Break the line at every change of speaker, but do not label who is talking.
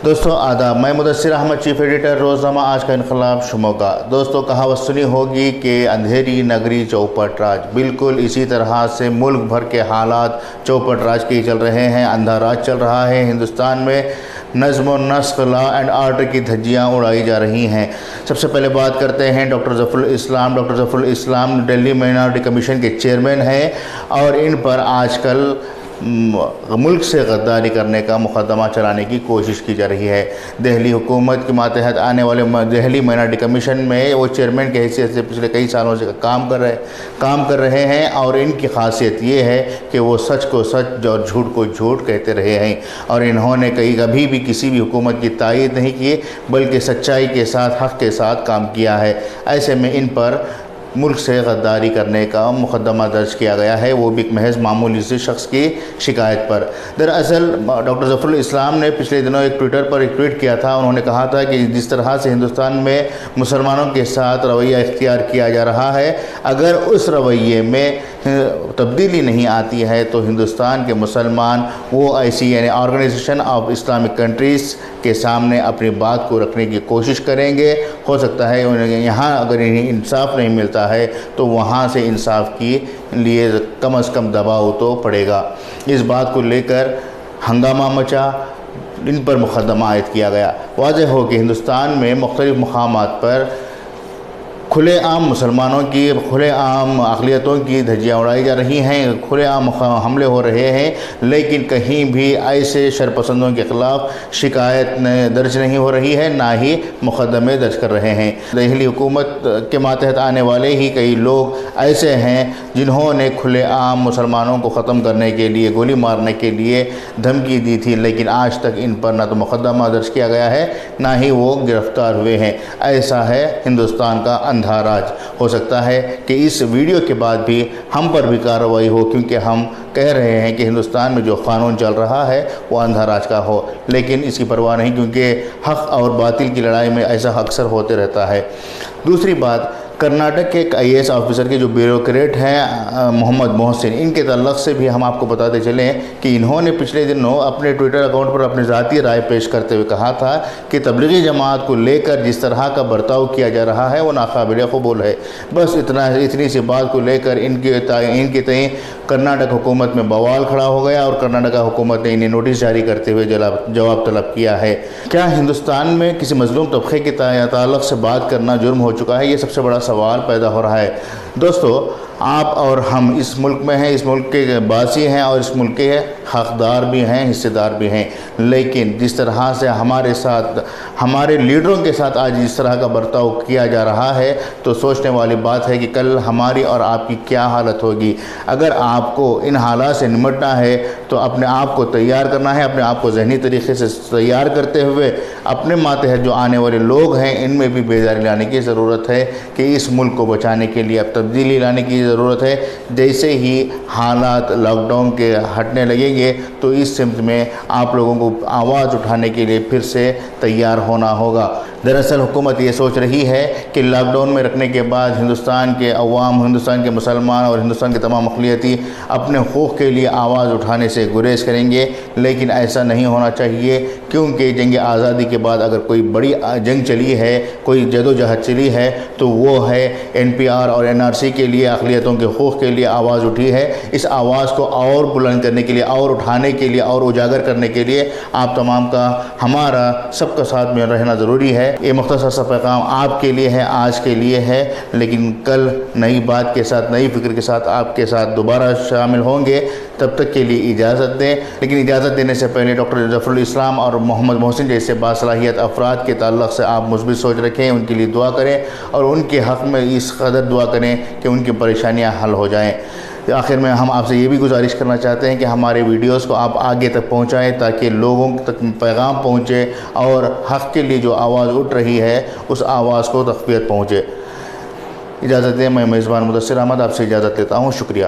دوستوں آداب، میں مدثر احمد، چیف ایڈیٹر روزنامہ آج کا انقلاب شموگا۔ دوستوں کہاوت سنی ہوگی کہ اندھیری نگری چوپٹ راج، بالکل اسی طرح سے ملک بھر کے حالات چوپٹ راج کے چل رہے ہیں، اندھا راج چل رہا ہے۔ ہندوستان میں نظم و نسق، لا اینڈ آرڈر کی دھجیاں اڑائی جا رہی ہیں۔ سب سے پہلے بات کرتے ہیں ڈاکٹر ظفر الاسلام۔ ڈاکٹر ظفر الاسلام دہلی مائنارٹی کمیشن کے چیئرمین ہیں اور ان پر آج کل ملک سے غداری کرنے کا مقدمہ چلانے کی کوشش کی جا رہی ہے۔ دہلی حکومت کے ماتحت آنے والے دہلی مائنارٹی کمیشن میں وہ چیئرمین کی حیثیت سے پچھلے کئی سالوں سے کام کر رہے ہیں اور ان کی خاصیت یہ ہے کہ وہ سچ کو سچ اور جھوٹ کو جھوٹ کہتے رہے ہیں، اور انہوں نے کبھی بھی کسی بھی حکومت کی تائید نہیں کی بلکہ سچائی کے ساتھ، حق کے ساتھ کام کیا ہے۔ ایسے میں ان پر ملک سے غداری کرنے کا مقدمہ درج کیا گیا ہے، وہ بھی محض معمولی سے شخص کی شکایت پر۔ دراصل ڈاکٹر ظفر الاسلام نے پچھلے دنوں ایک ٹویٹر پر ایک ٹویٹ کیا تھا۔ انہوں نے کہا تھا کہ جس طرح سے ہندوستان میں مسلمانوں کے ساتھ رویہ اختیار کیا جا رہا ہے، اگر اس رویے میں تبدیلی نہیں آتی ہے تو ہندوستان کے مسلمان وہ ایسی یعنی آرگنائزیشن آف اسلامک کنٹریز کے سامنے اپنی بات کو رکھنے کی کوشش کریں گے۔ ہو سکتا ہے یہاں اگر انہیں انصاف نہیں ملتا ہے تو وہاں سے انصاف کے لیے کم از کم دباؤ تو پڑے گا۔ اس بات کو لے کر ہنگامہ مچا، ان پر مقدمہ عائد کیا گیا۔ واضح ہو کہ ہندوستان میں مختلف مقامات پر کھلے عام مسلمانوں کی، کھلے عام اقلیتوں کی دھجیاں اڑائی جا رہی ہیں، کھلے عام حملے ہو رہے ہیں، لیکن کہیں بھی ایسے شرپسندوں کے خلاف شکایت درج نہیں ہو رہی ہے، نہ ہی مقدمے درج کر رہے ہیں۔ دہلی حکومت کے ماتحت آنے والے ہی کئی لوگ ایسے ہیں جنہوں نے کھلے عام مسلمانوں کو ختم کرنے کے لیے، گولی مارنے کے لیے دھمکی دی تھی، لیکن آج تک ان پر نہ تو مقدمہ درج کیا گیا ہے نہ ہی وہ گرفتار ہوئے ہیں۔ ایسا ہے ہندوستان کا اندھا راج۔ ہو سکتا ہے کہ اس ویڈیو کے بعد بھی ہم پر بھی کارروائی ہو، کیونکہ ہم کہہ رہے ہیں کہ ہندوستان میں جو قانون چل رہا ہے وہ اندھا راج کا ہو، لیکن اس کی پرواہ نہیں، کیونکہ حق اور باطل کی لڑائی میں ایسا اکثر ہوتے رہتا ہے۔ دوسری بات، کرناٹک کے ایک IAS آفیسر کے جو بیوروکریٹ ہیں محمد محسن، ان کے تعلق سے بھی ہم آپ کو بتاتے چلیں کہ انہوں نے پچھلے دنوں اپنے ٹویٹر اکاؤنٹ پر اپنی ذاتی رائے پیش کرتے ہوئے کہا تھا کہ تبلیغی جماعت کو لے کر جس طرح کا برتاؤ کیا جا رہا ہے وہ ناقابل قبول ہے۔ بس اتنی سی بات کو لے کر ان کے تئیں کرناٹک حکومت میں بوال کھڑا ہو گیا اور کرناٹک حکومت نے انہیں نوٹس جاری کرتے ہوئے جواب طلب کیا ہے۔ کیا ہندوستان میں کسی مظلوم طبقے کے تعلق سے بات کرنا جرم ہو چکا ہے؟ یہ سب سے بڑا سوال پیدا ہو رہا ہے۔ دوستو، آپ اور ہم اس ملک میں ہیں، اس ملک کے باسی ہیں اور اس ملک کے حقدار بھی ہیں، حصے دار بھی ہیں، لیکن جس طرح سے ہمارے ساتھ، ہمارے لیڈروں کے ساتھ آج اس طرح کا برتاؤ کیا جا رہا ہے تو سوچنے والی بات ہے کہ کل ہماری اور آپ کی کیا حالت ہوگی۔ اگر آپ کو ان حالات سے نمٹنا ہے تو اپنے آپ کو تیار کرنا ہے، اپنے آپ کو ذہنی طریقے سے تیار کرتے ہوئے اپنے ماتحت جو آنے والے لوگ ہیں ان میں بھی بیداری لانے کی ضرورت ہے کہ اس ملک کو بچانے کے لیے اب تبدیلی لانے کی ضرورت ہے۔ جیسے ہی حالات لاک ڈاؤن کے ہٹنے لگیں گے تو اس سمت میں آپ لوگوں کو آواز اٹھانے کے لیے پھر سے تیار ہونا ہوگا۔ دراصل حکومت یہ سوچ رہی ہے کہ لاک ڈاؤن میں رکھنے کے بعد ہندوستان کے عوام، ہندوستان کے مسلمان اور ہندوستان کے تمام اقلیتی اپنے حقوق کے لیے آواز اٹھانے سے گریز کریں گے، لیکن ایسا نہیں ہونا چاہیے، کیونکہ جنگ آزادی کے بعد اگر کوئی بڑی جنگ چلی ہے، کوئی جدوجہد چلی ہے تو وہ ہے NPR اور NRC کے لیے، اقلیتوں کے حقوق کے لیے آواز اٹھی ہے۔ اس آواز کو اور بلند کرنے کے لیے، اور اٹھانے کے لیے، اور اجاگر کرنے کے لیے آپ تمام کا، ہمارا سب کا ساتھ میں رہنا ضروری ہے۔ یہ مختصر سا پیغام آپ کے لیے ہے، آج کے لیے ہے، لیکن کل نئی بات کے ساتھ، نئی فکر کے ساتھ آپ کے ساتھ دوبارہ شامل ہوں گے۔ تب تک کے لیے اجازت دیں، لیکن اجازت دینے سے پہلے ڈاکٹر ظفر الاسلام اور محمد محسن جیسے باصلاحیت افراد کے تعلق سے آپ مثبت سوچ رکھیں، ان کے لیے دعا کریں اور ان کے حق میں اس قدر دعا کریں کہ ان کی پریشانیاں حل ہو جائیں۔ آخر میں ہم آپ سے یہ بھی گزارش کرنا چاہتے ہیں کہ ہمارے ویڈیوز کو آپ آگے تک پہنچائیں تاکہ لوگوں تک پیغام پہنچے اور حق کے لیے جو آواز اٹھ رہی ہے اس آواز کو تقویت پہنچے۔ اجازت دیں، میں میزبان مدثر احمد آپ سے اجازت لیتا ہوں۔ شکریہ۔